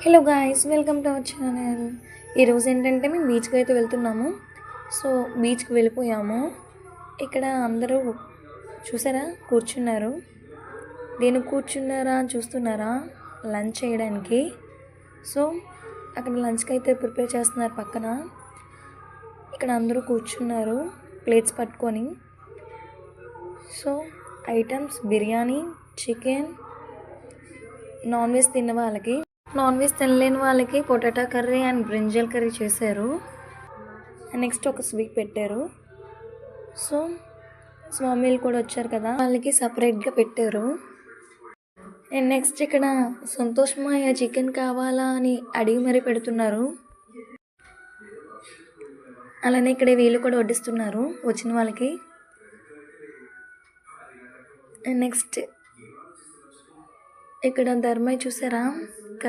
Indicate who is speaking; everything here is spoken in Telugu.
Speaker 1: Hello guys, welcome to our channel. ఈరోజు ఏంటంటే మేము బీచ్కి అయితే వెళ్తున్నాము. సో బీచ్కి వెళ్ళిపోయాము. ఇక్కడ అందరూ చూసారా కూర్చున్నారు. దేనికి కూర్చున్నారా చూస్తున్నారా? లంచ్ చేయడానికి. సో అక్కడ లంచ్కి అయితే ప్రిపేర్ చేస్తున్నారు పక్కన. ఇక్కడ అందరూ కూర్చున్నారు ప్లేట్స్ పట్టుకొని. So items biryani, chicken, non veg తిన్న వాళ్ళకి, నాన్ వెజ్ తినలేని వాళ్ళకి potato curry and brinjal curry చేశారు. అండ్ నెక్స్ట్ ఒక స్వీట్ పెట్టారు. సో స్వామిలు కూడా వచ్చారు కదా, వాళ్ళకి సపరేట్గా పెట్టారు. అండ్ నెక్స్ట్ ఇక్కడ సంతోషమాయ చికెన్ కావాలా అని అడిగి మరీ పెడుతున్నారు. అలానే ఇక్కడ వీళ్ళు కూడా వడ్డిస్తున్నారు వచ్చిన వాళ్ళకి. అండ్ నెక్స్ట్ ఇక్కడ ధర్మయ్య చూసారా,